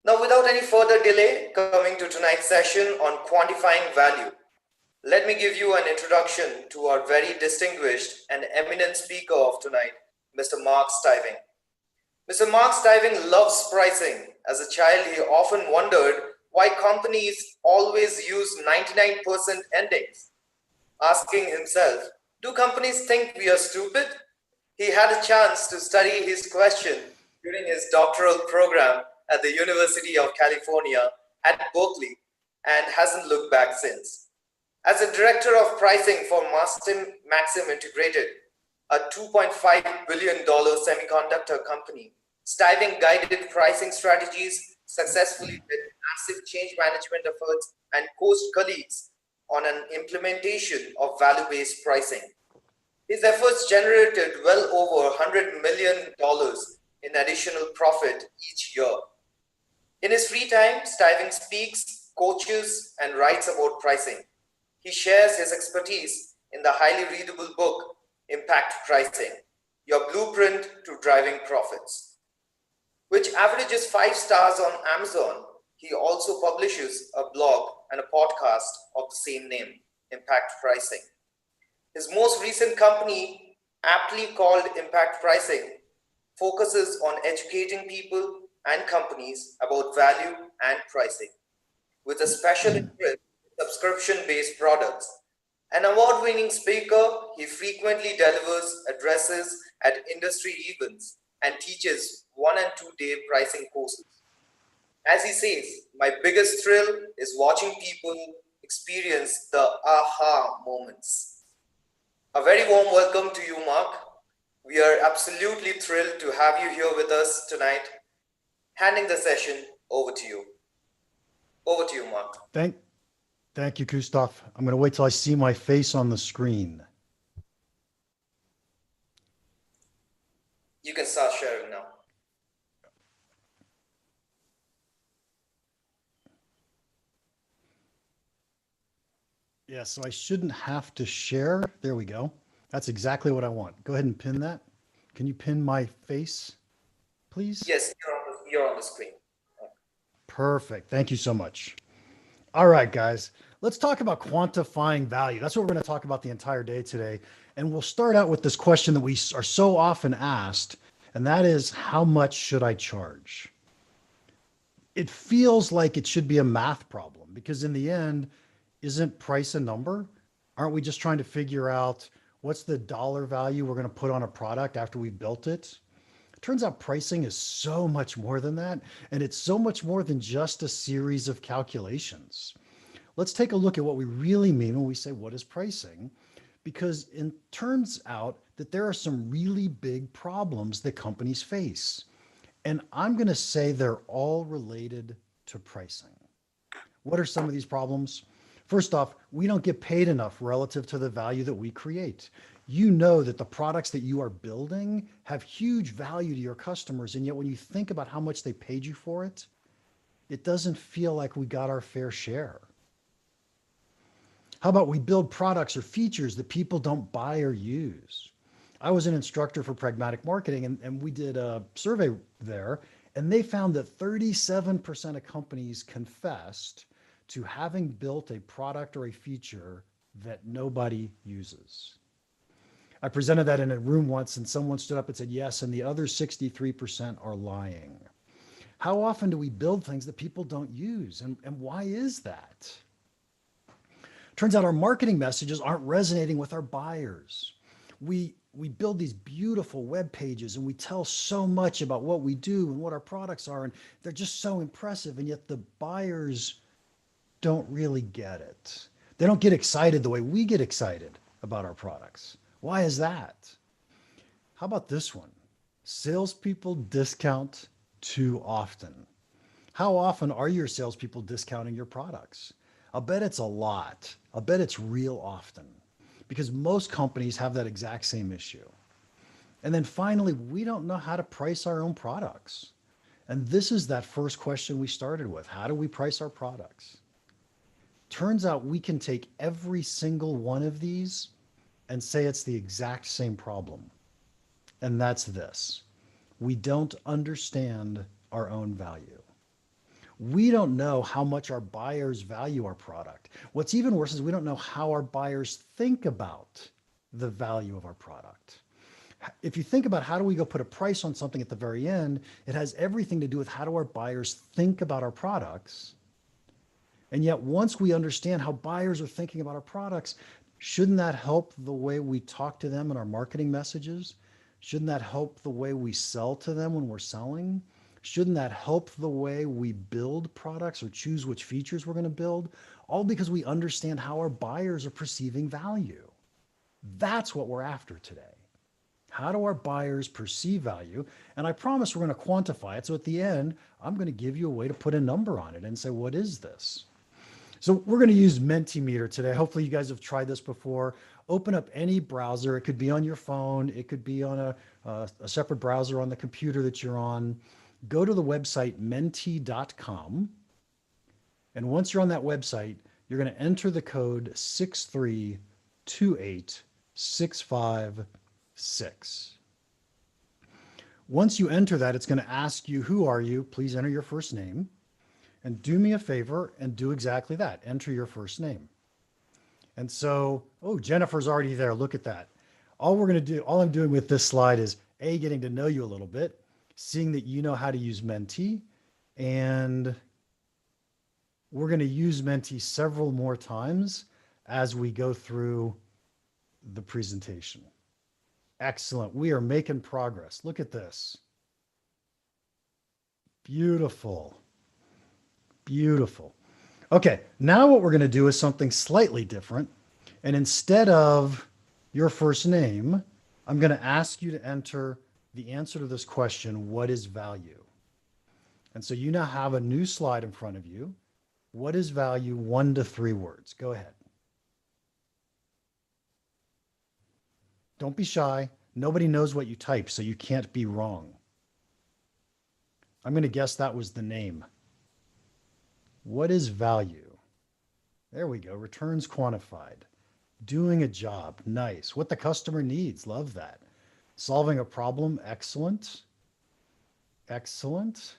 Now, without any further delay, coming to tonight's session on quantifying value, let me give you an introduction to our very distinguished and eminent speaker of tonight, Mr. Mark Stiving. Mr. Mark Stiving loves pricing. As a child, he often wondered why companies always use 99% endings, asking himself, do companies think we are stupid? He had a chance to study his question during his doctoral program at the University of California at Berkeley and hasn't looked back since. As a director of pricing for Maxim Integrated, a $2.5 billion semiconductor company, Stiving guided pricing strategies, successfully led massive change management efforts, and coached colleagues on an implementation of value-based pricing. His efforts generated well over $100 million in additional profit each year. In his free time, Stiving speaks, coaches, and writes about pricing. He shares his expertise in the highly readable book, Impact Pricing, Your Blueprint to Driving Profits, which averages 5 stars on Amazon. He also publishes a blog and a podcast of the same name, Impact Pricing. His most recent company, aptly called Impact Pricing, focuses on educating people and companies about value and pricing, with a special interest in subscription-based products. An award-winning speaker, he frequently delivers addresses at industry events and teaches 1- and 2-day pricing courses. As he says, my biggest thrill is watching people experience the aha moments. A very warm welcome to you, Mark. We are absolutely thrilled to have you here with us tonight. Handing the session over to you. Over to you, Mark. Thank you, Kustaf. I'm going to wait till I see my face on the screen. You can start sharing now. Yeah, so I shouldn't have to share. There we go. That's exactly what I want. Go ahead and pin that. Can you pin my face, please? Yes, you're on the screen. Perfect. Thank you so much. All right, guys, let's talk about quantifying value. That's what we're going to talk about the entire day today. And we'll start out with this question that we are so often asked, and that is, how much should I charge? It feels like it should be a math problem because in the end, isn't price a number? Aren't we just trying to figure out what's the dollar value we're going to put on a product after we've built it? It turns out pricing is so much more than that, and it's so much more than just a series of calculations. Let's take a look at what we really mean when we say, what is pricing? Because it turns out that there are some really big problems that companies face. And I'm going to say they're all related to pricing. What are some of these problems? First off, we don't get paid enough relative to the value that we create. You know that the products that you are building have huge value to your customers, and yet when you think about how much they paid you for it, it doesn't feel like we got our fair share. How about we build products or features that people don't buy or use? I was an instructor for pragmatic marketing, and we did a survey there, and they found that 37% of companies confessed to having built a product or a feature that nobody uses. I presented that in a room once and someone stood up and said, yes, and the other 63% are lying. How often do we build things that people don't use? And why is that? Turns out our marketing messages aren't resonating with our buyers. We build these beautiful web pages and we tell so much about what we do and what our products are, and they're just so impressive, and yet the buyers don't really get it. They don't get excited the way we get excited about our products. Why is that? How about this one? Salespeople discount too often. How often are your salespeople discounting your products? I'll bet it's a lot. I'll bet it's real often because most companies have that exact same issue. And then finally, we don't know how to price our own products. And this is that first question we started with. How do we price our products? Turns out we can take every single one of these and say it's the exact same problem. And that's this. We don't understand our own value. We don't know how much our buyers value our product. What's even worse is we don't know how our buyers think about the value of our product. If you think about how do we go put a price on something at the very end, it has everything to do with how do our buyers think about our products. And yet, once we understand how buyers are thinking about our products, shouldn't that help the way we talk to them in our marketing messages? Shouldn't that help the way we sell to them when we're selling? Shouldn't that help the way we build products or choose which features we're going to build? All because we understand how our buyers are perceiving value. That's what we're after today. How do our buyers perceive value? And I promise we're going to quantify it. So at the end, I'm going to give you a way to put a number on it and say, what is this? So we're going to use Mentimeter today. Hopefully you guys have tried this before. Open up any browser. It could be on your phone. It could be on a separate browser on the computer that you're on. Go to the website menti.com. And once you're on that website, you're going to enter the code 6328656. Once you enter that, it's going to ask you, who are you? Please enter your first name. And do me a favor and do exactly that. Enter your first name. And so, oh, Jennifer's already there. Look at that. All I'm doing with this slide is getting to know you a little bit, seeing that you know how to use Menti, and we're going to use Menti several more times as we go through the presentation. Excellent. We are making progress. Look at this. Beautiful. Beautiful. Okay, now what we're going to do is something slightly different. And instead of your first name, I'm going to ask you to enter the answer to this question, what is value? And so you now have a new slide in front of you. What is value? 1 to 3 words. Go ahead. Don't be shy. Nobody knows what you type, so you can't be wrong. I'm going to guess that was the name. What is value? There we go. Returns quantified. Doing a job. Nice. What the customer needs. Love that. Solving a problem. Excellent. Excellent.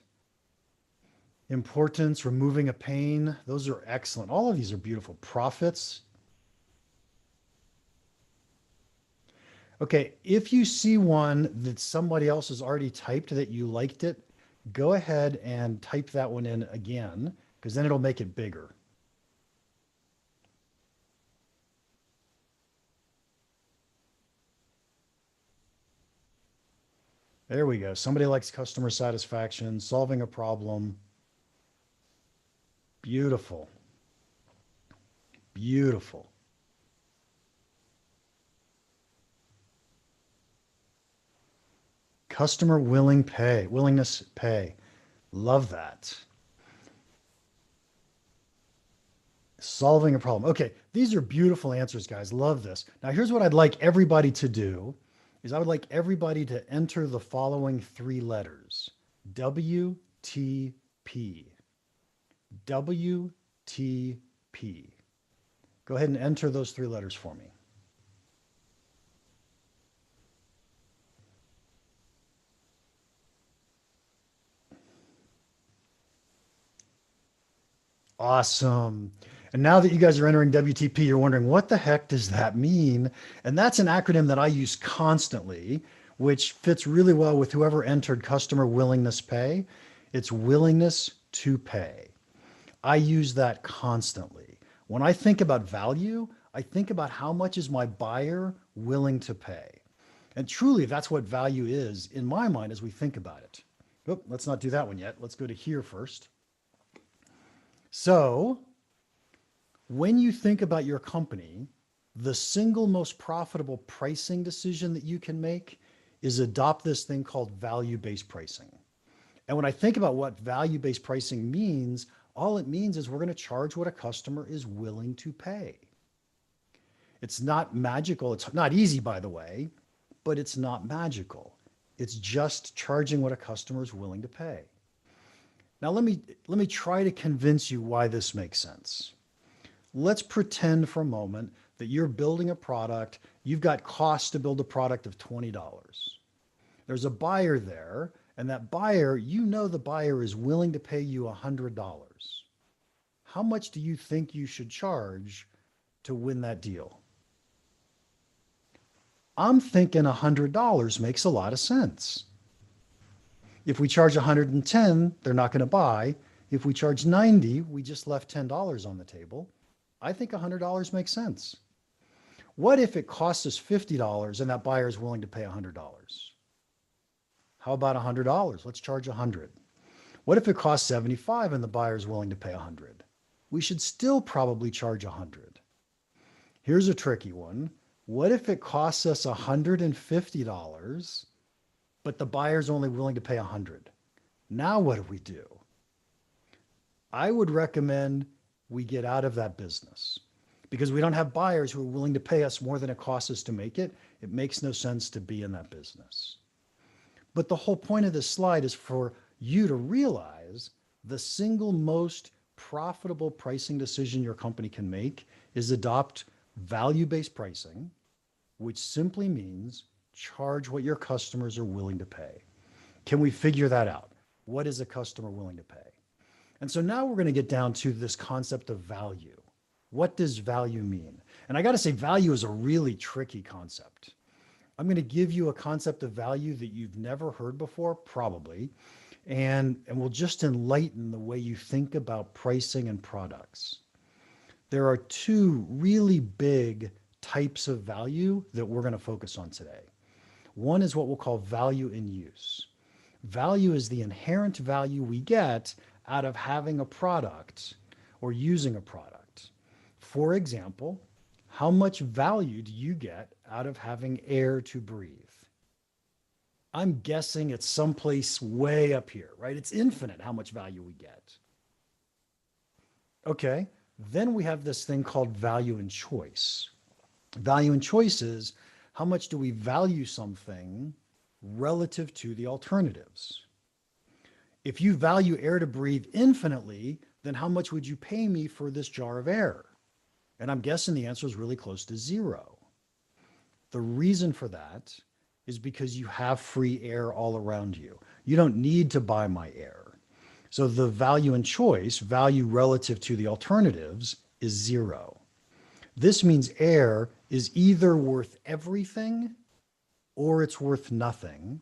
Importance. Removing a pain. Those are excellent. All of these are beautiful. Profits. Okay. If you see one that somebody else has already typed that you liked it, go ahead and type that one in again, because then it'll make it bigger. There we go. Somebody likes customer satisfaction, solving a problem. Beautiful. Beautiful. Customer willingness pay. Love that. Solving a problem. Okay, these are beautiful answers, guys. Love this. Now, here's what I'd like everybody to do is I would like everybody to enter the following 3 letters. WTP. WTP. Go ahead and enter those 3 letters for me. Awesome. And now that you guys are entering WTP, you're wondering, what the heck does that mean? And that's an acronym that I use constantly, which fits really well with whoever entered customer willingness pay. It's willingness to pay. I use that constantly. When I think about value, I think about how much is my buyer willing to pay. And truly, that's what value is in my mind as we think about it. Oh, let's not do that one yet. Let's go to here first. So when you think about your company, the single most profitable pricing decision that you can make is adopt this thing called value-based pricing. And when I think about what value-based pricing means, all it means is we're going to charge what a customer is willing to pay. It's not magical. It's not easy, by the way, but it's not magical. It's just charging what a customer is willing to pay. Now, let me try to convince you why this makes sense. Let's pretend for a moment that you're building a product. You've got costs to build a product of $20. There's a buyer there, And that buyer, you know, the buyer is willing to pay you $100. How much do you think you should charge to win that deal? I'm thinking $100 makes a lot of sense. If we charge 110, they're not going to buy. If we charge 90, we just left $10 on the table. I think $100 makes sense. What if it costs us $50 and that buyer is willing to pay $100? How about $100? Let's charge 100. What if it costs 75 and the buyer is willing to pay 100? We should still probably charge 100. Here's a tricky one. What if it costs us $150, but the buyer's only willing to pay 100? Now what do we do? I would recommend we get out of that business because we don't have buyers who are willing to pay us more than it costs us to make it. It makes no sense to be in that business. But the whole point of this slide is for you to realize the single most profitable pricing decision your company can make is adopt value-based pricing, which simply means charge what your customers are willing to pay. Can we figure that out? What is a customer willing to pay? And so now we're going to get down to this concept of value. What does value mean? And I got to say, value is a really tricky concept. I'm going to give you a concept of value that you've never heard before, probably, and will just enlighten the way you think about pricing and products. There are two really big types of value that we're going to focus on today. One is what we'll call value in use. Value is the inherent value we get out of having a product or using a product. For example, how much value do you get out of having air to breathe? I'm guessing it's someplace way up here, right? It's infinite how much value we get. Okay, then we have this thing called value in choice. Value in choice is how much do we value something relative to the alternatives? If you value air to breathe infinitely, then how much would you pay me for this jar of air? And I'm guessing the answer is really close to zero. The reason for that is because you have free air all around you. You don't need to buy my air. So the value in choice, value relative to the alternatives, is zero. This means air is either worth everything or it's worth nothing,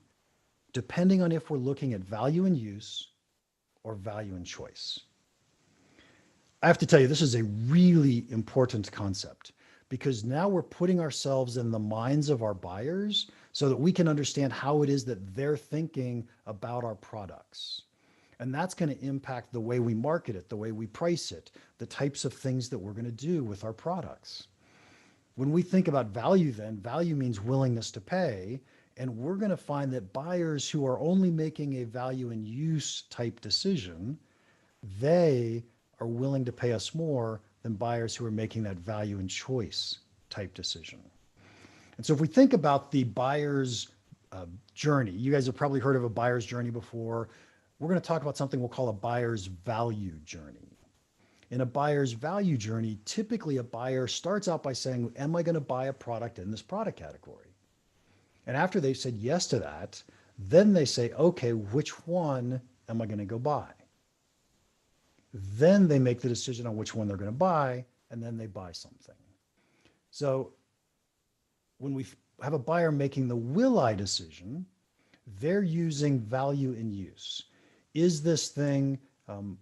depending on if we're looking at value in use or value in choice. I have to tell you, this is a really important concept because now we're putting ourselves in the minds of our buyers so that we can understand how it is that they're thinking about our products. And that's going to impact the way we market it, the way we price it, the types of things that we're going to do with our products. When we think about value, then value means willingness to pay. And we're going to find that buyers who are only making a value in use type decision, they are willing to pay us more than buyers who are making that value in choice type decision. And so if we think about the buyer's journey, you guys have probably heard of a buyer's journey before. We're going to talk about something we'll call a buyer's value journey. In a buyer's value journey, typically a buyer starts out by saying, am I going to buy a product in this product category? And after they've said yes to that, then they say, okay, which one am I going to go buy? Then they make the decision on which one they're going to buy, and then they buy something. So when we have a buyer making the will I decision, they're using value in use. Is this thing,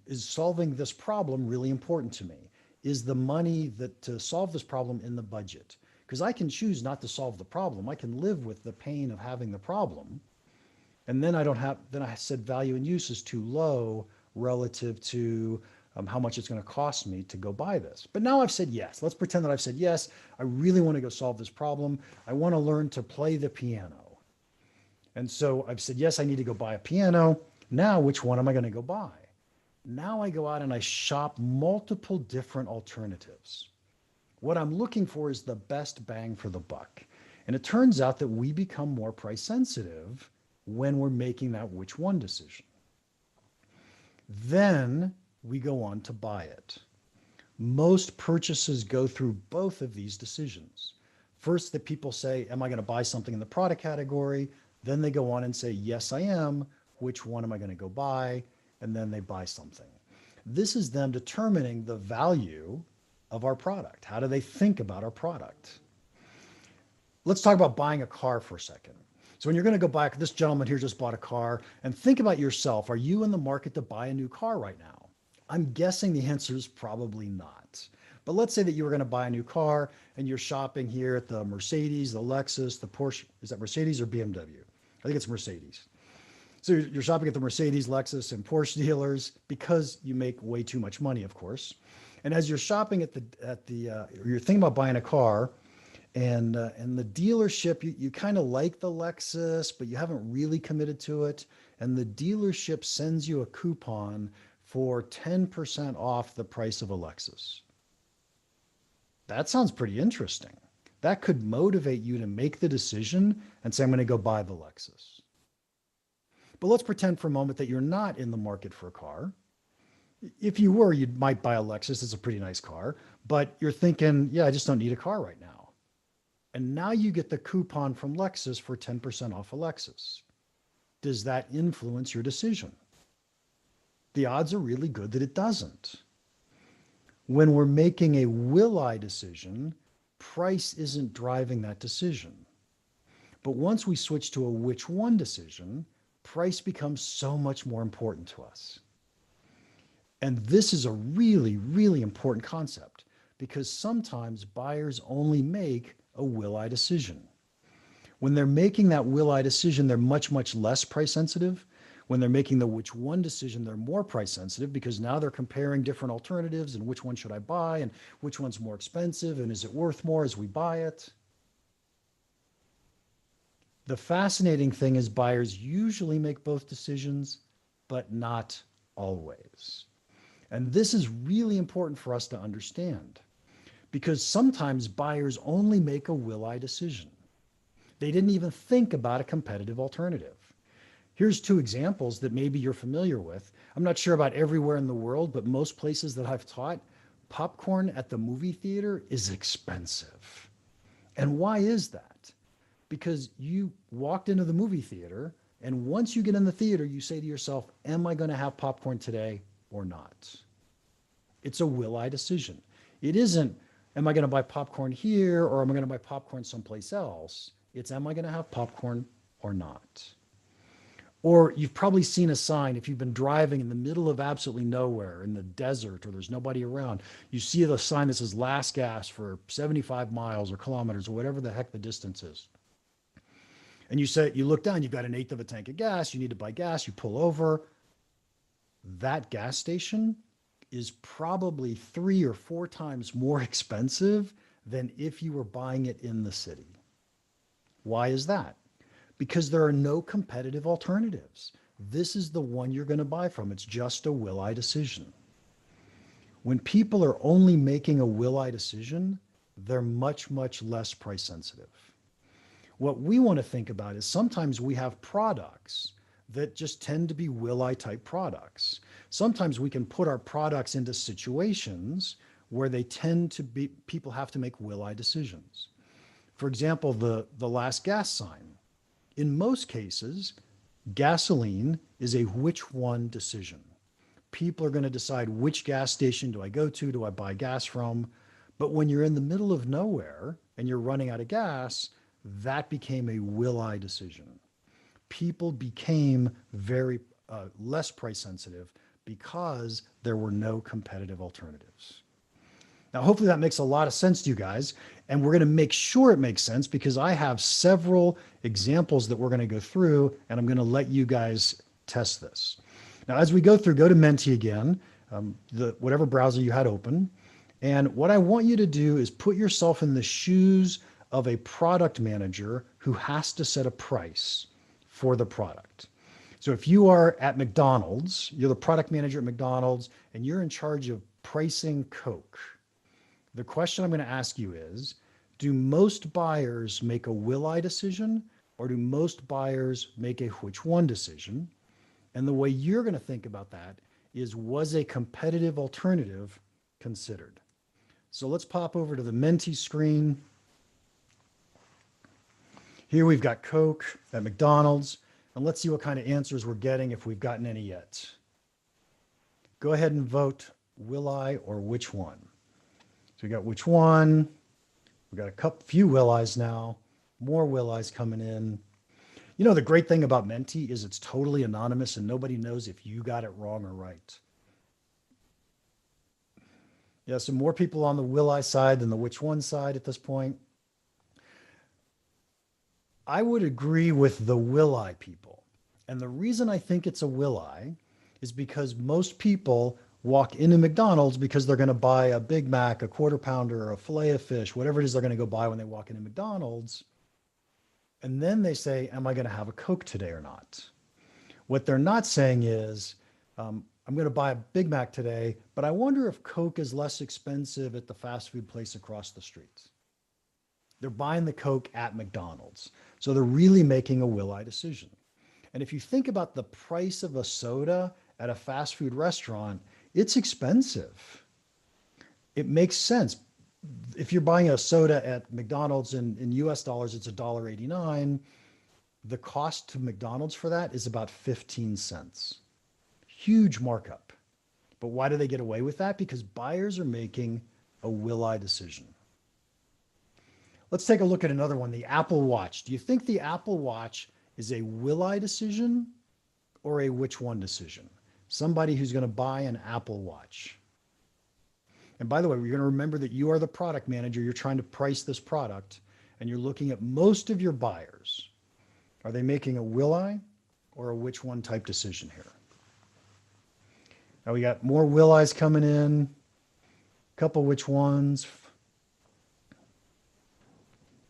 is solving this problem really important to me? Is the money that to solve this problem in the budget? Because I can choose not to solve the problem. I can live with the pain of having the problem. And then I said value in use is too low relative to how much it's going to cost me to go buy this. But now I've said yes. Let's pretend that I've said yes. I really want to go solve this problem. I want to learn to play the piano. And so I've said, yes, I need to go buy a piano. Now, which one am I going to go buy? Now I go out and I shop multiple different alternatives. What I'm looking for is the best bang for the buck. And it turns out that we become more price sensitive when we're making that which one decision. Then we go on to buy it. Most purchases go through both of these decisions. First, the people say, am I going to buy something in the product category? Then they go on and say, yes, I am. which one am I going to go buy? And then they buy something. This is them determining the value of our product. How do they think about our product? Let's talk about buying a car for a second. So when you're going to go buy, this gentleman here just bought a car, and think about yourself. Are you in the market to buy a new car right now? I'm guessing the answer is probably not. But let's say that you were going to buy a new car and you're shopping here at the Mercedes, the Lexus, the Porsche. Is that Mercedes or BMW? I think it's Mercedes. So you're shopping at the Mercedes, Lexus, and Porsche dealers because you make way too much money, of course. And as you're shopping or you're thinking about buying a car, and the dealership, you kind of like the Lexus, but you haven't really committed to it. And the dealership sends you a coupon for 10% off the price of a Lexus. That sounds pretty interesting. That could motivate you to make the decision and say, I'm going to go buy the Lexus. But let's pretend for a moment that you're not in the market for a car. If you were, you might buy a Lexus. It's a pretty nice car, but you're thinking, yeah, I just don't need a car right now. And now you get the coupon from Lexus for 10% off a Lexus. Does that influence your decision? The odds are really good that it doesn't. When we're making a will I decision, price isn't driving that decision. But once we switch to a which one decision, price becomes so much more important to us. And this is a really, really important concept because sometimes buyers only make a will I decision. When they're making that will I decision, they're much, much less price sensitive. When they're making the which one decision, they're more price sensitive because now they're comparing different alternatives and which one should I buy and which one's more expensive and is it worth more as we buy it. The fascinating thing is buyers usually make both decisions, but not always. And this is really important for us to understand because sometimes buyers only make a will I decision. They didn't even think about a competitive alternative. Here's two examples that maybe you're familiar with. I'm not sure about everywhere in the world, but most places that I've taught, popcorn at the movie theater is expensive. And why is that? Because you walked into the movie theater, and once you get in the theater, you say to yourself, am I going to have popcorn today or not? It's a will I decision. It isn't, am I going to buy popcorn here or am I going to buy popcorn someplace else? It's, am I going to have popcorn or not? Or you've probably seen a sign if you've been driving in the middle of absolutely nowhere in the desert or there's nobody around, you see the sign that says last gas for 75 miles or kilometers or whatever the heck the distance is. And you look down, you've got 1/8 of a tank of gas, you need to buy gas, you pull over. That gas station is probably 3 or 4 times more expensive than if you were buying it in the city. Why is that? Because there are no competitive alternatives. This is the one you're going to buy from. It's just a will I decision. When people are only making a will I decision, they're much, much less price sensitive. What we want to think about is sometimes we have products that just tend to be will I type products. Sometimes we can put our products into situations where they tend to be, people have to make will I decisions. For example, the last gas sign. In most cases, gasoline is a which one decision. People are going to decide which gas station do I go to, do I buy gas from? But when you're in the middle of nowhere and you're running out of gas, that became a will I decision. People became very less price sensitive because there were no competitive alternatives. Now, hopefully that makes a lot of sense to you guys. And we're going to make sure it makes sense because I have several examples that we're going to go through, and I'm going to let you guys test this. Now, as we go through, go to Menti again, whatever browser you had open. And what I want you to do is put yourself in the shoes of a product manager who has to set a price for the product. So if you are at McDonald's, you're the product manager at McDonald's, and you're in charge of pricing Coke. The question I'm going to ask you is, do most buyers make a will I decision or do most buyers make a which one decision? And the way you're going to think about that is, was a competitive alternative considered? So let's pop over to the Menti screen. Here we've got Coke at McDonald's. And let's see what kind of answers we're getting if we've gotten any yet. Go ahead and vote will I or which one. So we got which one. We got a few will I's now. More will I's coming in. You know, the great thing about Menti is it's totally anonymous and nobody knows if you got it wrong or right. Yeah, so more people on the will I side than the which one side at this point. I would agree with the will I people. And the reason I think it's a will I is because most people walk into McDonald's because they're going to buy a Big Mac, a quarter pounder, a filet of fish, whatever it is they're going to go buy when they walk into McDonald's. And then they say, am I going to have a Coke today or not? What they're not saying is, I'm going to buy a Big Mac today, but I wonder if Coke is less expensive at the fast food place across the street. They're buying the Coke at McDonald's. So they're really making a will I decision. And if you think about the price of a soda at a fast food restaurant, it's expensive. It makes sense. If you're buying a soda at McDonald's in US dollars, it's $1.89. The cost to McDonald's for that is about 15 cents. Huge markup. But why do they get away with that? Because buyers are making a will I decision. Let's take a look at another one, the Apple Watch. Do you think the Apple Watch is a will I decision or a which one decision? Somebody who's going to buy an Apple Watch. And by the way, you're going to remember that you are the product manager. You're trying to price this product and you're looking at most of your buyers. Are they making a will I or a which one type decision here? Now we got more will I's coming in, a couple which ones.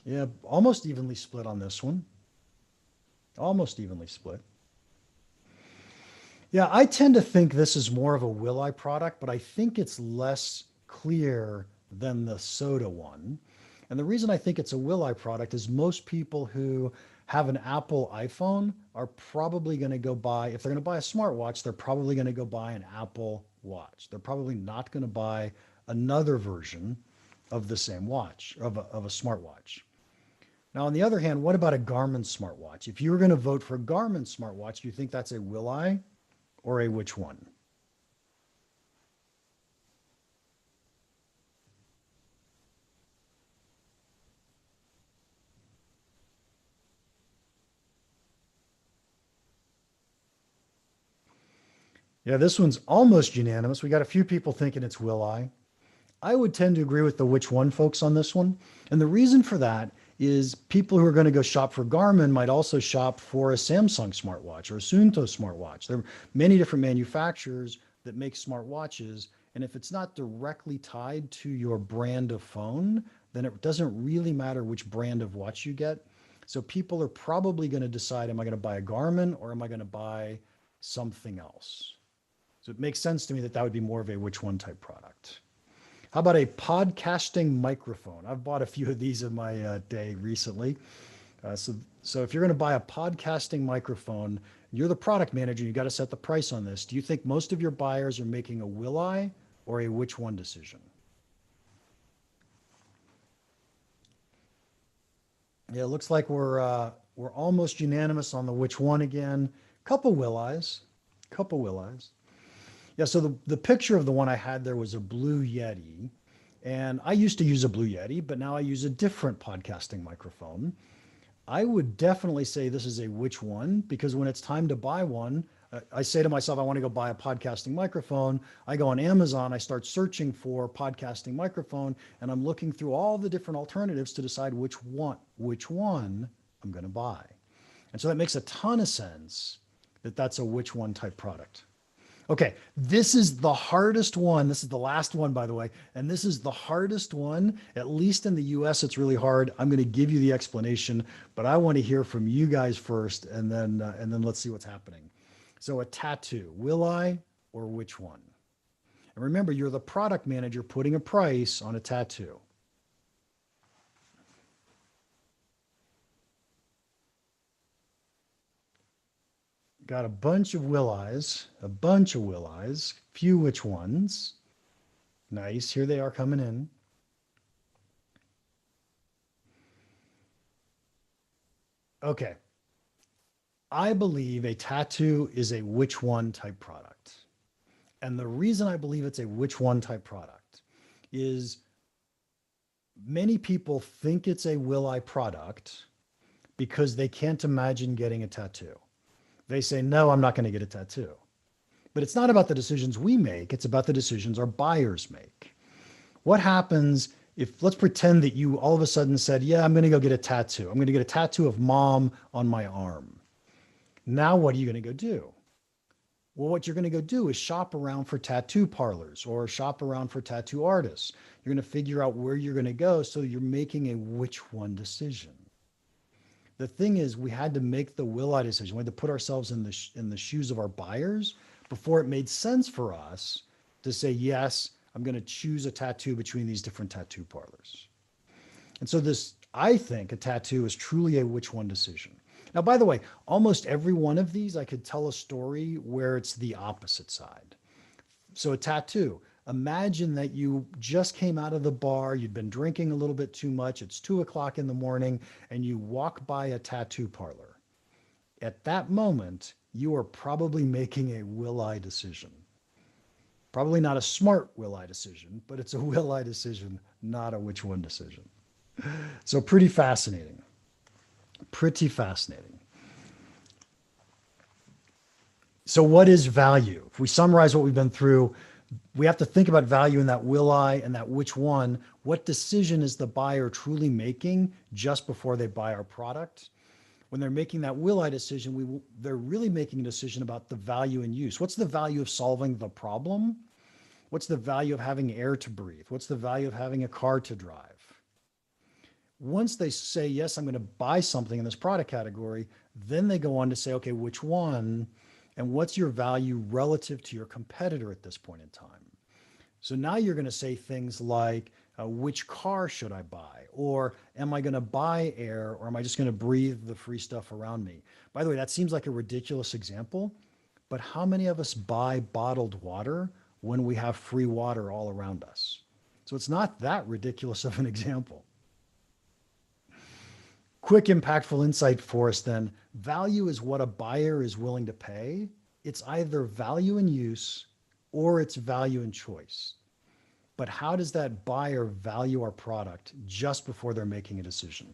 Yeah, almost evenly split on this one. Almost evenly split. Yeah, I tend to think this is more of a will I product, but I think it's less clear than the soda one. And the reason I think it's a will I product is most people who have an Apple iPhone are probably going to go buy, if they're going to buy a smartwatch, they're probably going to go buy an Apple Watch. They're probably not going to buy another version of the same watch, of a smartwatch. Now, on the other hand, what about a Garmin smartwatch? If you were going to vote for a Garmin smartwatch, do you think that's a will I or a which one? Yeah, this one's almost unanimous. We got a few people thinking it's will I. I would tend to agree with the which one folks on this one. And the reason for that is people who are going to go shop for Garmin might also shop for a Samsung smartwatch or a Suunto smartwatch. There are many different manufacturers that make smartwatches. And if it's not directly tied to your brand of phone, then it doesn't really matter which brand of watch you get. So people are probably going to decide, am I going to buy a Garmin or am I going to buy something else? So it makes sense to me that that would be more of a which one type product. How about a podcasting microphone? I've bought a few of these in my day recently. So if you're going to buy a podcasting microphone, you're the product manager, you got to set the price on this. Do you think most of your buyers are making a will I or a which one decision? Yeah, it looks like we're almost unanimous on the which one again. Couple will I's. Yeah, so the picture of the one I had there was a Blue Yeti. And I used to use a Blue Yeti, but now I use a different podcasting microphone. I would definitely say this is a which one, because when it's time to buy one, I say to myself, I want to go buy a podcasting microphone. I go on Amazon, I start searching for podcasting microphone, and I'm looking through all the different alternatives to decide which one I'm going to buy. And so that makes a ton of sense that that's a which one type product. Okay, this is the hardest one. This is the last one, by the way, and this is the hardest one. At least in the US, it's really hard. I'm going to give you the explanation, but I want to hear from you guys first, and then let's see what's happening. So a tattoo, will I or which one? And remember, you're the product manager putting a price on a tattoo. Got a bunch of will I's, few which ones. Nice, here they are coming in. Okay. I believe a tattoo is a which one type product. And the reason I believe it's a which one type product is many people think it's a will I product because they can't imagine getting a tattoo. They say, no, I'm not going to get a tattoo. But it's not about the decisions we make. It's about the decisions our buyers make. What happens if, let's pretend that you all of a sudden said, yeah, I'm going to go get a tattoo. I'm going to get a tattoo of mom on my arm. Now, what are you going to go do? Well, what you're going to go do is shop around for tattoo parlors or shop around for tattoo artists. You're going to figure out where you're going to go. So you're making a which one decision. The thing is, we had to make the will I decision. We had to put ourselves in the shoes of our buyers before it made sense for us to say, yes, I'm going to choose a tattoo between these different tattoo parlors. And so I think a tattoo is truly a which one decision. Now, by the way, almost every one of these, I could tell a story where it's the opposite side. So a tattoo, imagine that you just came out of the bar, you'd been drinking a little bit too much, it's 2:00 in the morning, and you walk by a tattoo parlor. At that moment, you are probably making a will I decision. Probably not a smart will I decision, but it's a will I decision, not a which one decision. So pretty fascinating. Pretty fascinating. So what is value? If we summarize what we've been through, we have to think about value in that will I and that which one. What decision is the buyer truly making just before they buy our product? When they're making that will I decision, they're really making a decision about the value in use. What's the value of solving the problem? What's the value of having air to breathe? What's the value of having a car to drive? Once they say, yes, I'm going to buy something in this product category, then they go on to say, okay, which one? And what's your value relative to your competitor at this point in time? So now you're going to say things like, which car should I buy? Or am I going to buy air, or am I just going to breathe the free stuff around me? By the way, that seems like a ridiculous example, but how many of us buy bottled water when we have free water all around us? So it's not that ridiculous of an example. Quick, impactful insight for us then. Value is what a buyer is willing to pay. It's either value in use or it's value in choice. But how does that buyer value our product just before they're making a decision?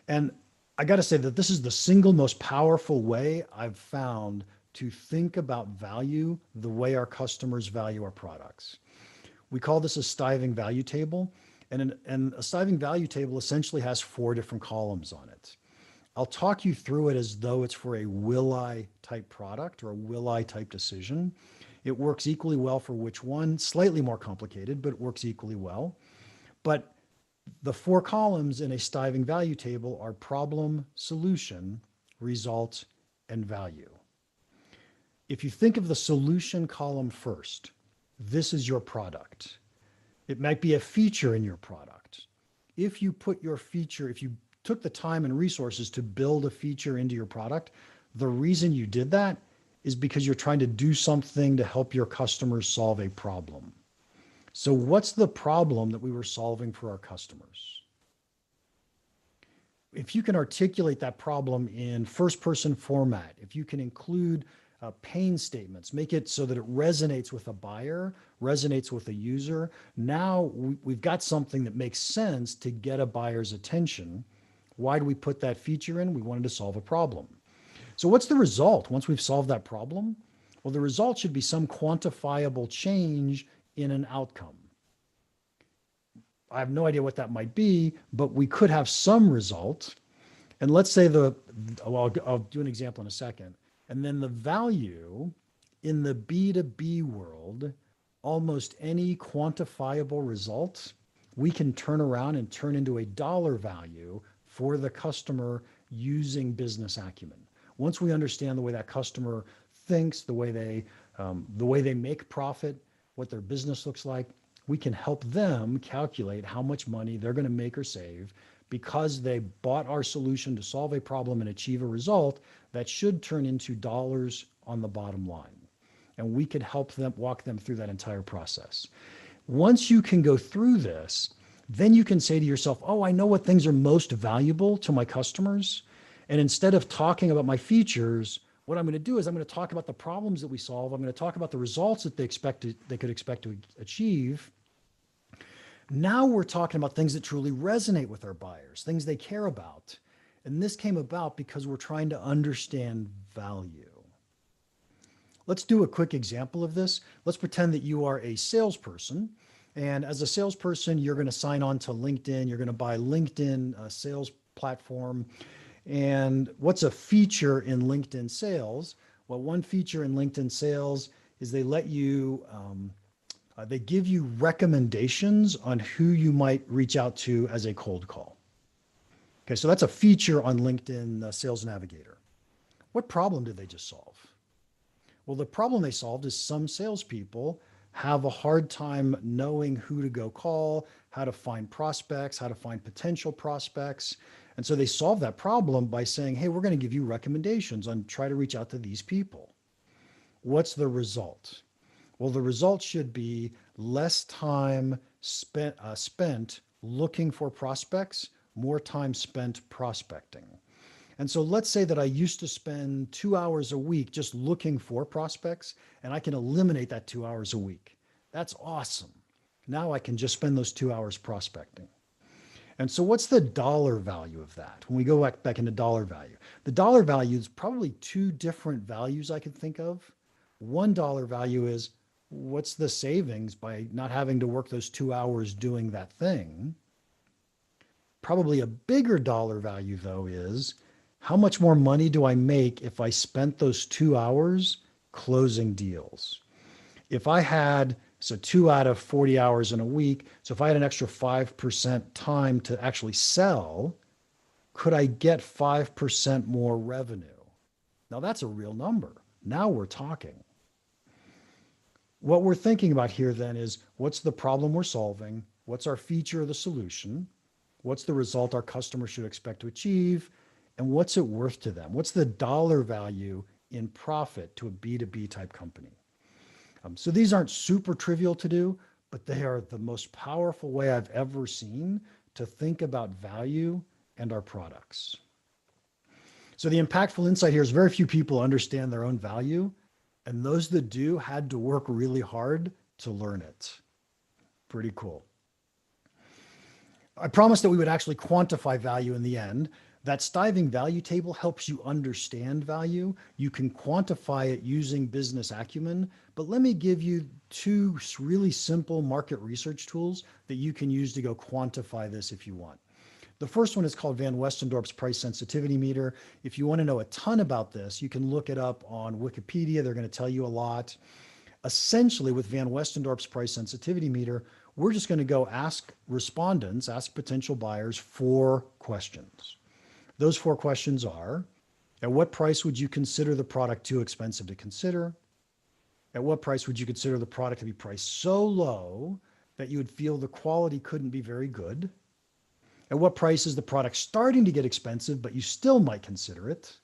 And I got to say that this is the single most powerful way I've found to think about value the way our customers value our products. We call this a Stiving value table. And a Stiving value table essentially has 4 different columns on it. I'll talk you through it as though it's for a will I type product or a will I type decision. It works equally well for which one, slightly more complicated, but it works equally well. But the 4 columns in a Stiving value table are problem, solution, result, and value. If you think of the solution column first, this is your product. It might be a feature in your product. If you took the time and resources to build a feature into your product, the reason you did that is because you're trying to do something to help your customers solve a problem. So what's the problem that we were solving for our customers? If you can articulate that problem in first-person format, if you can include pain statements, make it so that it resonates with a buyer, resonates with a user. Now we've got something that makes sense to get a buyer's attention. Why do we put that feature in? We wanted to solve a problem. So what's the result once we've solved that problem? Well, the result should be some quantifiable change in an outcome. I have no idea what that might be, but we could have some result. And let's say I'll do an example in a second. And then the value in the B2B world, almost any quantifiable result, we can turn around and turn into a dollar value for the customer using business acumen. Once we understand the way that customer thinks, the way they make profit, what their business looks like, we can help them calculate how much money they're going to make or save because they bought our solution to solve a problem and achieve a result that should turn into dollars on the bottom line. And we could help them walk them through that entire process. Once you can go through this, then you can say to yourself, oh, I know what things are most valuable to my customers. And instead of talking about my features, what I'm going to do is I'm going to talk about the problems that we solve. I'm going to talk about the results that they could expect to achieve. Now we're talking about things that truly resonate with our buyers, things they care about. And this came about because we're trying to understand value. Let's do a quick example of this. Let's pretend that you are a salesperson. And as a salesperson, you're going to sign on to LinkedIn. You're going to buy LinkedIn sales platform. And what's a feature in LinkedIn sales? Well, one feature in LinkedIn sales is they let you, they give you recommendations on who you might reach out to as a cold call. Okay, so that's a feature on LinkedIn Sales Navigator. What problem did they just solve? Well, the problem they solved is some salespeople have a hard time knowing who to go call, how to find prospects, how to find potential prospects. And so they solved that problem by saying, hey, we're going to give you recommendations on try to reach out to these people. What's the result? Well, the result should be less time spent looking for prospects, more time spent prospecting. And so let's say that I used to spend 2 hours a week just looking for prospects, and I can eliminate that 2 hours a week. That's awesome. Now I can just spend those 2 hours prospecting. And so what's the dollar value of that? When we go back into dollar value, the dollar value is probably two different values I could think of. $1 value is what's the savings by not having to work those 2 hours doing that thing? Probably a bigger dollar value though is how much more money do I make if I spent those 2 hours closing deals? If I had, so 2 out of 40 hours in a week, so if I had an extra 5% time to actually sell, could I get 5% more revenue? Now that's a real number. Now we're talking. What we're thinking about here then is what's the problem we're solving? What's our feature or the solution? What's the result our customer should expect to achieve? And what's it worth to them? What's the dollar value in profit to a B2B type company? So these aren't super trivial to do, but they are the most powerful way I've ever seen to think about value and our products. So the impactful insight here is very few people understand their own value, and those that do had to work really hard to learn it. Pretty cool. I promised that we would actually quantify value in the end. That Stiving value table helps you understand value. You can quantify it using business acumen, but let me give you two really simple market research tools that you can use to go quantify this if you want. The first one is called Van Westendorp's Price Sensitivity Meter. If you want to know a ton about this, you can look it up on Wikipedia. They're going to tell you a lot. Essentially, with Van Westendorp's Price Sensitivity Meter, we're just going to go ask respondents, ask potential buyers 4 questions. Those 4 questions are, at what price would you consider the product too expensive to consider? At what price would you consider the product to be priced so low that you would feel the quality couldn't be very good? At what price is the product starting to get expensive, but you still might consider it?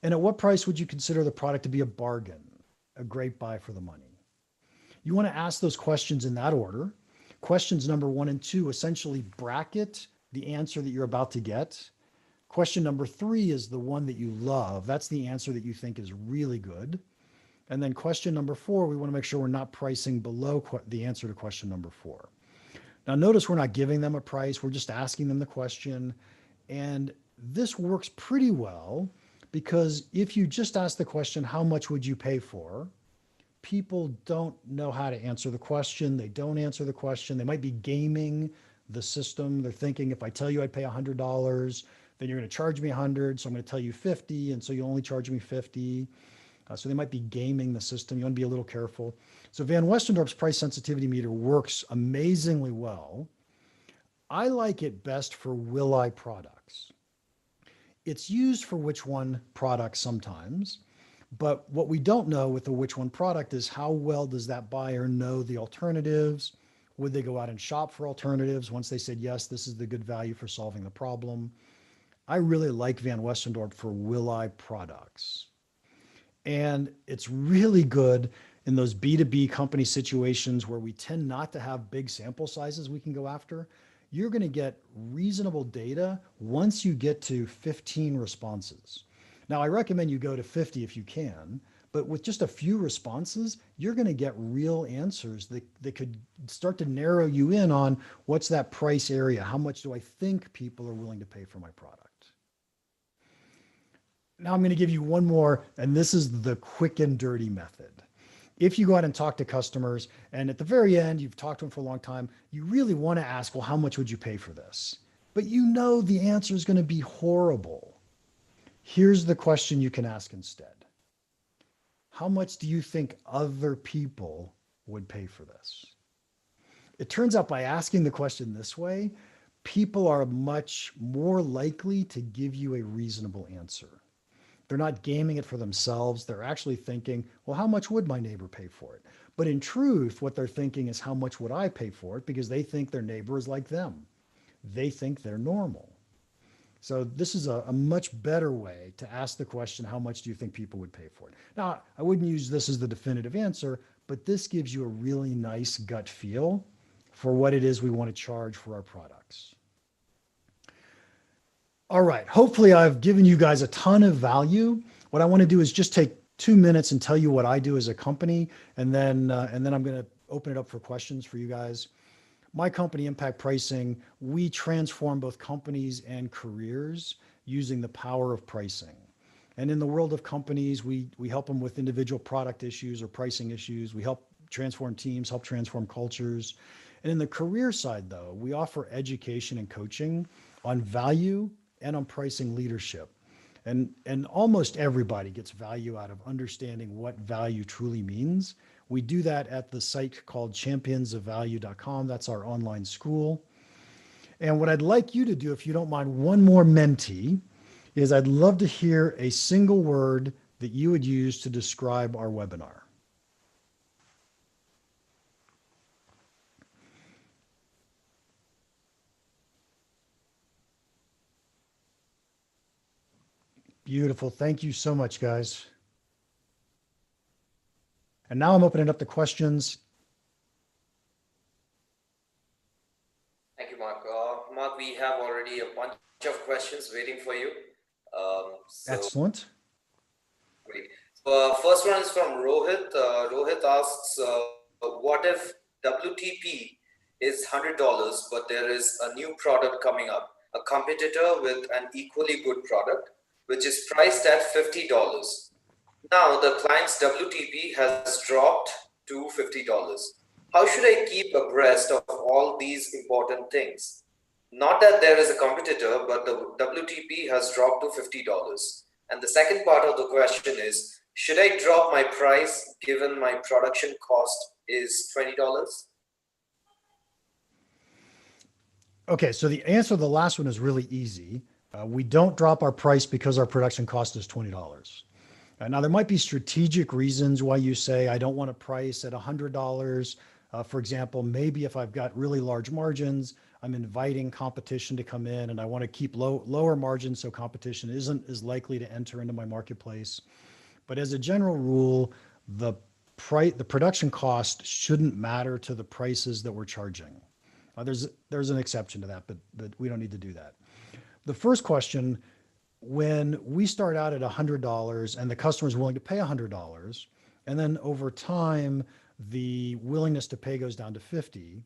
And at what price would you consider the product to be a bargain, a great buy for the money? You want to ask those questions in that order. Questions number 1 and 2 essentially bracket the answer that you're about to get. Question number 3 is the one that you love. That's the answer that you think is really good. And then question number 4, we want to make sure we're not pricing below the answer to question number 4. Now notice we're not giving them a price, we're just asking them the question. And this works pretty well because if you just ask the question, how much would you pay for? People don't know how to answer the question. They don't answer the question. They might be gaming the system. They're thinking, if I tell you I'd pay $100, then you're going to charge me 100. So I'm going to tell you 50. And so you only charge me 50. So they might be gaming the system. You want to be a little careful. So Van Westendorp's price sensitivity meter works amazingly well. I like it best for will-I products. It's used for which one products sometimes, but what we don't know with the which one product is how well does that buyer know the alternatives? Would they go out and shop for alternatives once they said, yes, this is the good value for solving the problem? I really like Van Westendorp for will-I products. And it's really good in those B2B company situations where we tend not to have big sample sizes we can go after. you're going to get reasonable data once you get to 15 responses. Now, I recommend you go to 50 if you can, but with just a few responses, you're going to get real answers that could start to narrow you in on what's that price area? How much do I think people are willing to pay for my product? Now I'm going to give you one more, and this is the quick and dirty method. If you go out and talk to customers, and at the very end, you've talked to them for a long time, you really want to ask, well, how much would you pay for this? But you know the answer is going to be horrible. Here's the question you can ask instead. How much do you think other people would pay for this? It turns out by asking the question this way, people are much more likely to give you a reasonable answer. They're not gaming it for themselves. They're actually thinking, well, how much would my neighbor pay for it? But in truth, what they're thinking is, how much would I pay for it? Because they think their neighbor is like them. They think they're normal. So this is a much better way to ask the question, how much do you think people would pay for it? Now, I wouldn't use this as the definitive answer, but this gives you a really nice gut feel for what it is we want to charge for our products. All right, hopefully I've given you guys a ton of value. What I want to do is just take 2 minutes and tell you what I do as a company, and then I'm going to open it up for questions for you guys. My company, Impact Pricing, we transform both companies and careers using the power of pricing. And in the world of companies, we help them with individual product issues or pricing issues. We help transform teams, help transform cultures. And in the career side, though, we offer education and coaching on value and on pricing leadership. And almost everybody gets value out of understanding what value truly means. We do that at the site called championsofvalue.com. That's our online school. And what I'd like you to do, if you don't mind, one more mentee, is I'd love to hear a single word that you would use to describe our webinar. Beautiful. Thank you so much, guys. And now I'm opening up the questions. Thank you, Mark. Mark, we have already a bunch of questions waiting for you. Excellent. Great. So, first one is from Rohit. Rohit asks, what if WTP is $100, but there is a new product coming up, a competitor with an equally good product, which is priced at $50. Now the client's WTP has dropped to $50. How should I keep abreast of all these important things? Not that there is a competitor, but the WTP has dropped to $50. And the second part of the question is, should I drop my price given my production cost is $20? Okay, so the answer to the last one is really easy. We don't drop our price because our production cost is $20. Now, there might be strategic reasons why you say, I don't want to price at $100. For example, maybe if I've got really large margins, I'm inviting competition to come in and I want to keep lower margins so competition isn't as likely to enter into my marketplace. But as a general rule, the production cost shouldn't matter to the prices that we're charging. There's an exception to that, but we don't need to do that. The first question, when we start out at $100 and the customer is willing to pay $100, and then over time, the willingness to pay goes down to 50,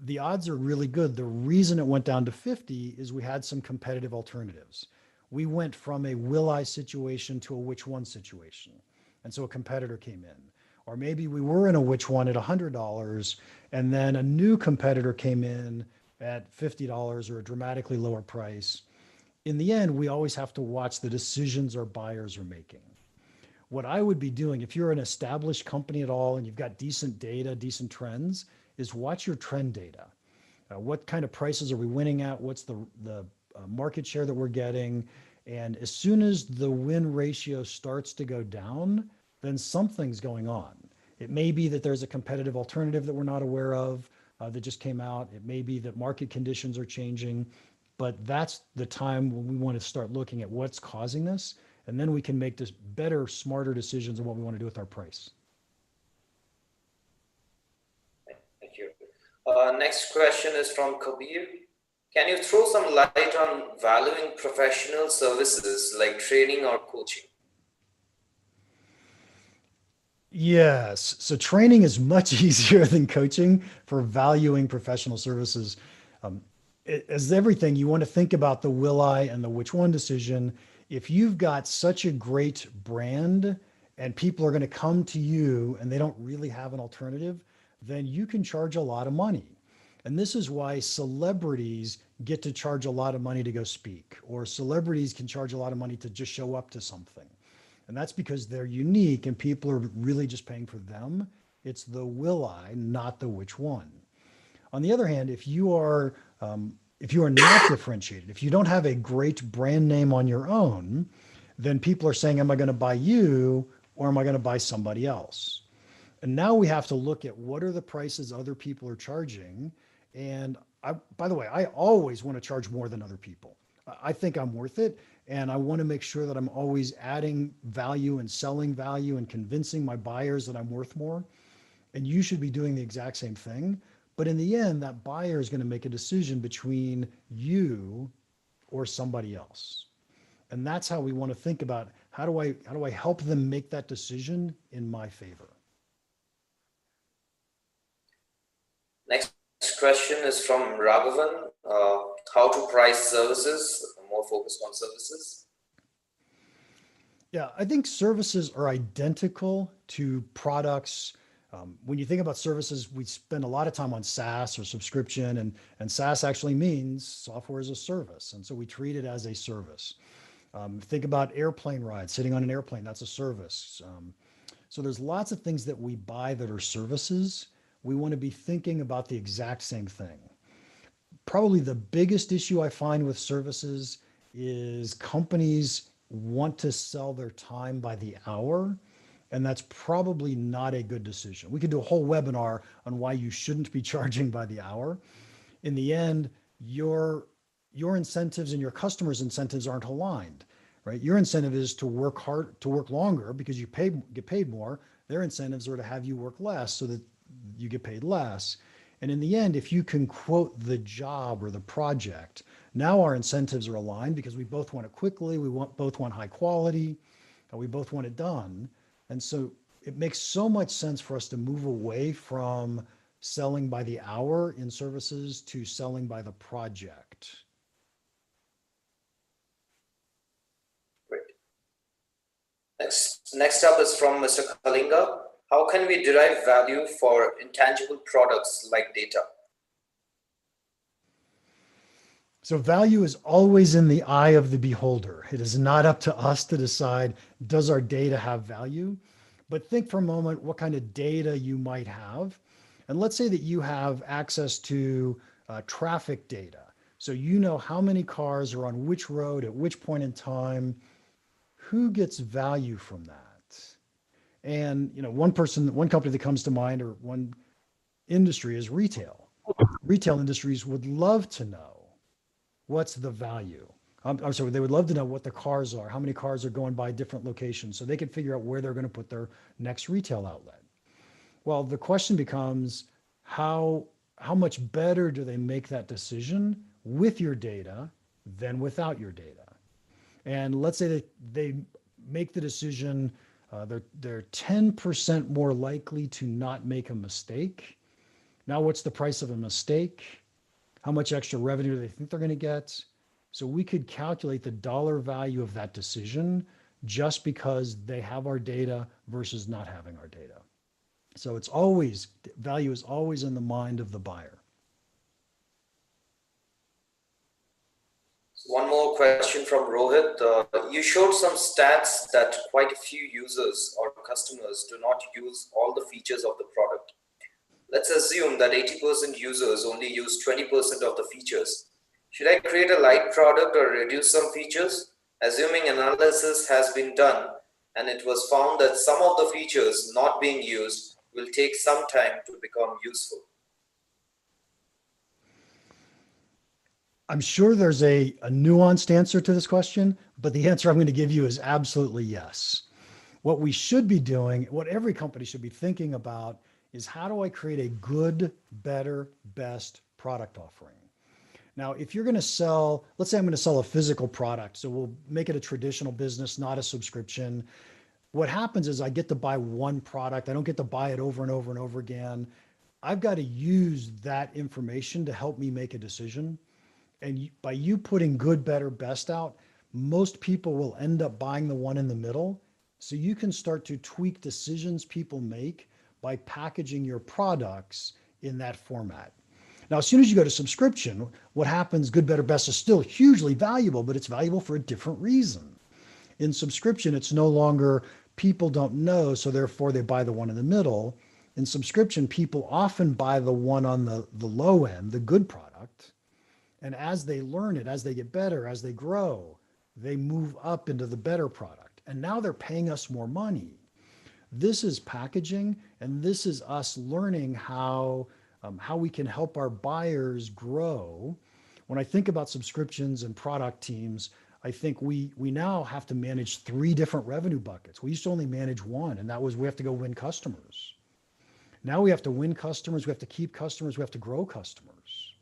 the odds are really good. The reason it went down to 50 is we had some competitive alternatives. We went from a will I situation to a which one situation. And so a competitor came in. Or maybe we were in a which one at $100 and then a new competitor came in at $50 or a dramatically lower price. In the end, we always have to watch the decisions our buyers are making. What I would be doing, if you're an established company at all and you've got decent data, decent trends, is watch your trend data. What kind of prices are we winning at? What's the market share that we're getting? And as soon as the win ratio starts to go down, then something's going on. It may be that there's a competitive alternative that we're not aware of that just came out. It may be that market conditions are changing, but that's the time when we want to start looking at what's causing this. And then we can make this better, smarter decisions on what we want to do with our price. Thank you. Next question is from Kabir. Can you throw some light on valuing professional services like training or coaching? Yes. So training is much easier than coaching for valuing professional services. Um, as everything, you want to think about the will I and the which one decision. If you've got such a great brand and people are going to come to you and they don't really have an alternative, then you can charge a lot of money. And this is why celebrities get to charge a lot of money to go speak, or celebrities can charge a lot of money to just show up to something. And that's because they're unique and people are really just paying for them. It's the will I, not the which one. On the other hand, if you are not differentiated, if you don't have a great brand name on your own, then people are saying, am I going to buy you or am I going to buy somebody else? And now we have to look at what are the prices other people are charging. And by the way, I always want to charge more than other people. I think I'm worth it. And I want to make sure that I'm always adding value and selling value and convincing my buyers that I'm worth more. And you should be doing the exact same thing. But in the end, that buyer is going to make a decision between you or somebody else. And that's how we want to think about how do I help them make that decision in my favor. Next question is from Raghavan. How to price services, more focused on services. Yeah, I think services are identical to products. When you think about services, we spend a lot of time on SaaS or subscription, and SaaS actually means software as a service. And so we treat it as a service. Think about airplane rides, sitting on an airplane, that's a service. So there's lots of things that we buy that are services. We want to be thinking about the exact same thing. Probably the biggest issue I find with services is companies want to sell their time by the hour, and that's probably not a good decision. We could do a whole webinar on why you shouldn't be charging by the hour. In the end, your incentives and your customers' incentives aren't aligned, right? Your incentive is to work hard, to work longer because get paid more. Their incentives are to have you work less so that you get paid less. And in the end, if you can quote the job or the project, now our incentives are aligned because we both want it quickly, both want high quality, and we both want it done. And so it makes so much sense for us to move away from selling by the hour in services to selling by the project. Great. Next up is from Mr. Kalinga. How can we derive value for intangible products like data? So value is always in the eye of the beholder. It is not up to us to decide, does our data have value? But think for a moment what kind of data you might have. And let's say that you have access to traffic data. So you know how many cars are on which road at which point in time. Who gets value from that? And one company that comes to mind, or one industry, is retail. Retail industries would love to know what's the value. I'm sorry, they would love to know what the cars are, how many cars are going by different locations, so they can figure out where they're going to put their next retail outlet. Well, the question becomes how much better do they make that decision with your data than without your data? And let's say that they make the decision, they're 10% more likely to not make a mistake. Now, what's the price of a mistake? How much extra revenue do they think they're going to get? So we could calculate the dollar value of that decision just because they have our data versus not having our data. So value is always in the mind of the buyer. One more question from Rohit. You showed some stats that quite a few users or customers do not use all the features of the product. Let's assume that 80% users only use 20% of the features. Should I create a light product or reduce some features? Assuming analysis has been done and it was found that some of the features not being used will take some time to become useful. I'm sure there's a nuanced answer to this question, but the answer I'm going to give you is absolutely yes. What we should be doing, what every company should be thinking about, is how do I create a good, better, best product offering? Now, if you're going to sell, let's say I'm going to sell a physical product, so we'll make it a traditional business, not a subscription. What happens is I get to buy one product. I don't get to buy it over and over and over again. I've got to use that information to help me make a decision. And by you putting good, better, best out, most people will end up buying the one in the middle. So you can start to tweak decisions people make by packaging your products in that format. Now, as soon as you go to subscription, what happens, good, better, best is still hugely valuable, but it's valuable for a different reason. In subscription, it's no longer people don't know, so therefore they buy the one in the middle. In subscription, people often buy the one on the low end, the good product. And as they learn it, as they get better, as they grow, they move up into the better product. And now they're paying us more money. This is packaging, and this is us learning how we can help our buyers grow. When I think about subscriptions and product teams, I think we now have to manage 3 different revenue buckets. We used to only manage one, and that was we have to go win customers. Now we have to win customers, we have to keep customers, we have to grow customers.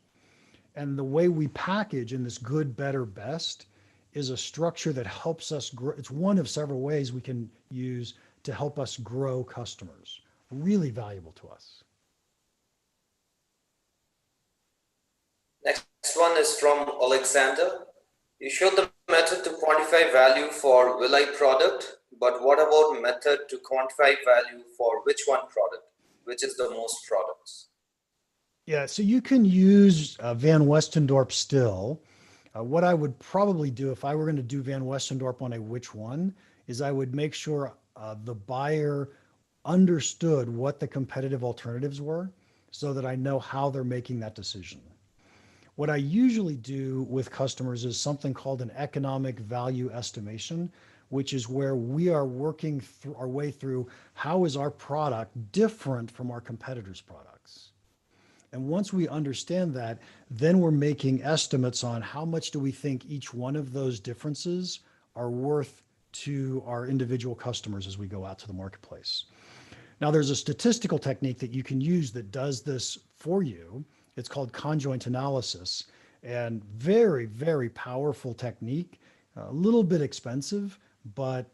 And the way we package in this good, better, best is a structure that helps us grow. It's one of several ways we can use to help us grow customers. Really valuable to us. Next one is from Alexander. You showed the method to quantify value for will I product, but what about method to quantify value for which one product, which is the most products? Yeah, so you can use Van Westendorp still. What I would probably do if I were going to do Van Westendorp on a which one is I would make sure the buyer understood what the competitive alternatives were so that I know how they're making that decision. What I usually do with customers is something called an economic value estimation, which is where we are working our way through how is our product different from our competitors' products. And once we understand that, then we're making estimates on how much do we think each one of those differences are worth to our individual customers as we go out to the marketplace. Now, there's a statistical technique that you can use that does this for you. It's called conjoint analysis, and very, very powerful technique, a little bit expensive, but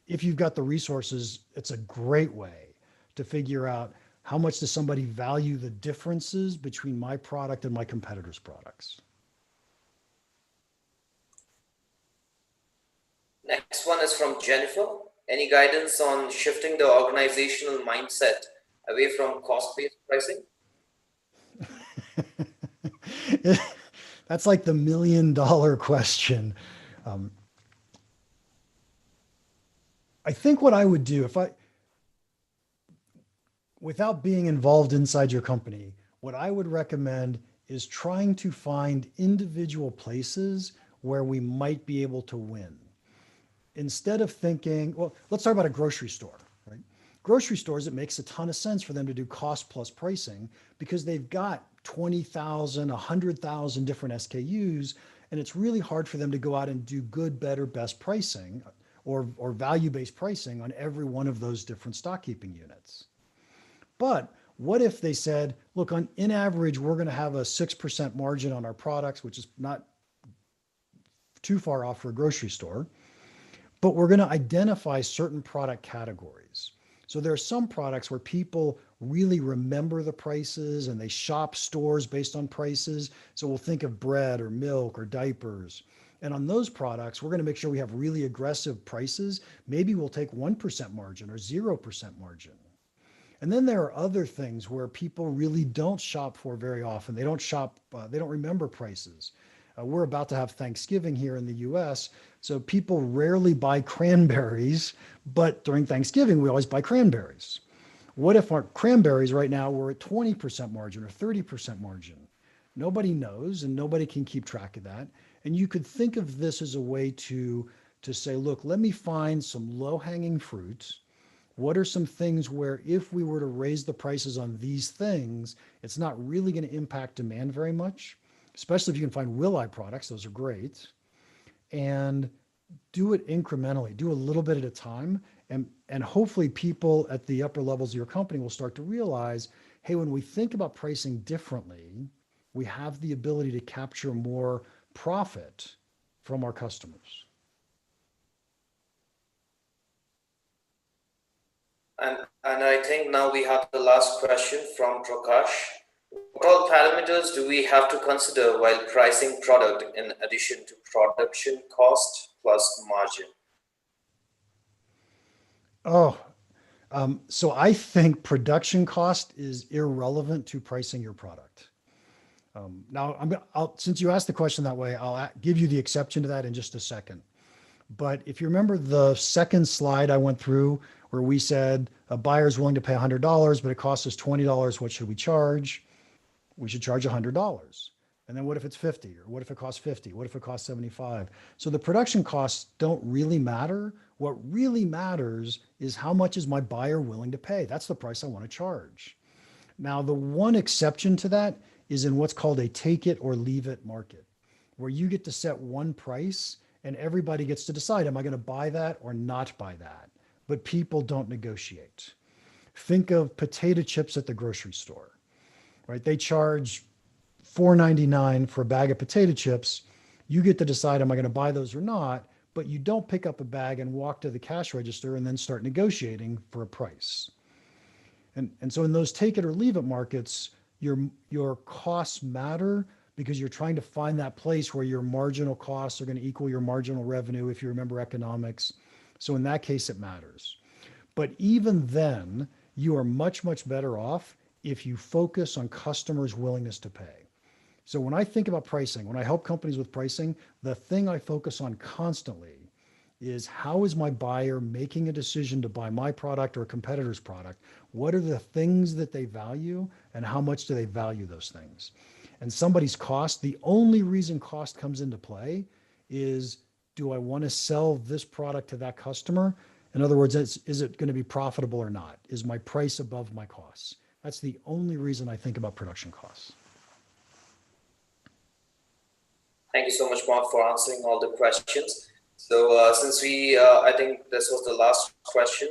if you've got the resources, it's a great way to figure out how much does somebody value the differences between my product and my competitors' products. Next one is from Jennifer. Any guidance on shifting the organizational mindset away from cost-based pricing? That's like the $1 million question. I think what I would do without being involved inside your company, what I would recommend is trying to find individual places where we might be able to win. Instead of thinking, well, let's talk about a grocery store, right? Grocery stores, it makes a ton of sense for them to do cost plus pricing because they've got 20,000, 100,000 different SKUs, and it's really hard for them to go out and do good, better, best pricing or value-based pricing on every one of those different stock keeping units. But what if they said, look, in average, we're going to have a 6% margin on our products, which is not too far off for a grocery store, but we're going to identify certain product categories. So there are some products where people really remember the prices and they shop stores based on prices. So we'll think of bread or milk or diapers. And on those products, we're going to make sure we have really aggressive prices. Maybe we'll take 1% margin or 0% margin. And then there are other things where people really don't shop for very often. They don't shop, they don't remember prices. We're about to have Thanksgiving here in the US, so people rarely buy cranberries, but during Thanksgiving, we always buy cranberries. What if our cranberries right now were at 20% margin or 30% margin? Nobody knows, and nobody can keep track of that. And you could think of this as a way to say, look, let me find some low-hanging fruits. What are some things where if we were to raise the prices on these things, it's not really going to impact demand very much, especially if you can find will-I products. Those are great. And do it incrementally, do a little bit at a time, And hopefully people at the upper levels of your company will start to realize, hey, when we think about pricing differently, we have the ability to capture more profit from our customers. And I think now we have the last question from Prakash. What all parameters do we have to consider while pricing product in addition to production cost plus margin? So I think production cost is irrelevant to pricing your product. Now, since you asked the question that way, I'll give you the exception to that in just a second. But if you remember the second slide I went through where we said a buyer's willing to pay $100, but it costs us $20, what should we charge? We should charge $100. And then what if it's 50? Or what if it costs 50? What if it costs 75? So the production costs don't really matter. What really matters is how much is my buyer willing to pay? That's the price I want to charge. Now, the one exception to that is in what's called a take it or leave it market, where you get to set one price and everybody gets to decide, am I going to buy that or not buy that? But people don't negotiate. Think of potato chips at the grocery store, right? They charge $4.99 for a bag of potato chips. You get to decide, am I going to buy those or not? But you don't pick up a bag and walk to the cash register and then start negotiating for a price. And so in those take it or leave it markets, your costs matter because you're trying to find that place where your marginal costs are going to equal your marginal revenue, if you remember economics. So in that case, it matters. But even then, you are much, much better off if you focus on customers' willingness to pay. So when I think about pricing, when I help companies with pricing, the thing I focus on constantly is how is my buyer making a decision to buy my product or a competitor's product? What are the things that they value and how much do they value those things? And somebody's cost, the only reason cost comes into play is, do I want to sell this product to that customer? In other words, is it going to be profitable or not? Is my price above my costs? That's the only reason I think about production costs. Thank you so much, Mark, for answering all the questions. So since I think this was the last question.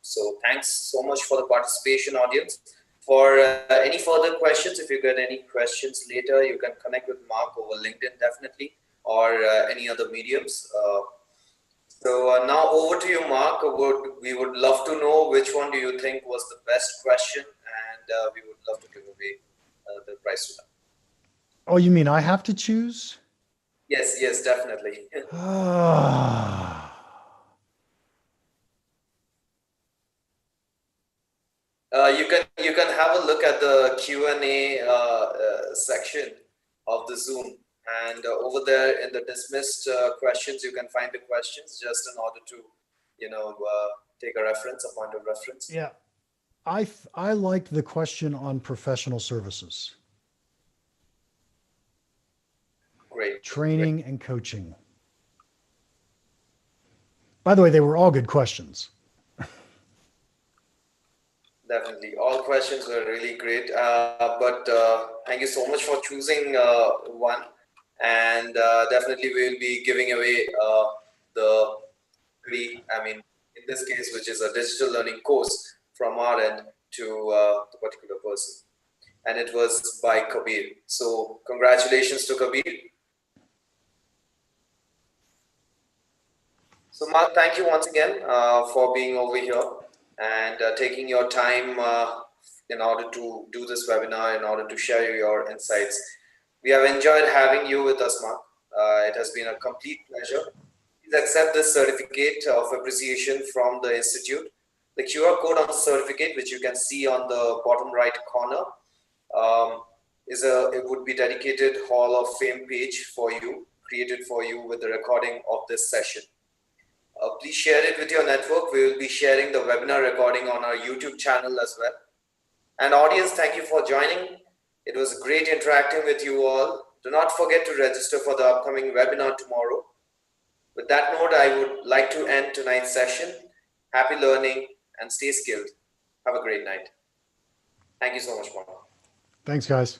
So thanks so much for the participation, audience. For any further questions, if you get any questions later, you can connect with Mark over LinkedIn, definitely, or any other mediums. So now over to you, Mark. We would love to know which one do you think was the best question, and we would love to give away the prize to them. Oh, you mean I have to choose? Yes, definitely. You can have a look at the Q&A section of the Zoom, and over there in the dismissed questions, you can find the questions just in order to, take a reference, a point of reference. Yeah, I liked the question on professional services. Great. Training and coaching. By the way, they were all good questions. Definitely. All questions were really great. But thank you so much for choosing one. And definitely we'll be giving away the free, in this case, which is a digital learning course from our end to the particular person. And it was by Kabir. So congratulations to Kabir. So Mark, thank you once again for being over here and taking your time in order to do this webinar, in order to share your insights. We have enjoyed having you with us, Mark. It has been a complete pleasure. Please accept this certificate of appreciation from the Institute. The QR code on the certificate, which you can see on the bottom right corner, it would be dedicated Hall of Fame page for you, created for you with the recording of this session. Please share it with your network. We will be sharing the webinar recording on our YouTube channel as well. And audience, thank you for joining. It was great interacting with you all. Do not forget to register for the upcoming webinar tomorrow. With that note, I would like to end tonight's session. Happy learning and stay skilled. Have a great night. Thank you so much, Mark. Thanks, guys.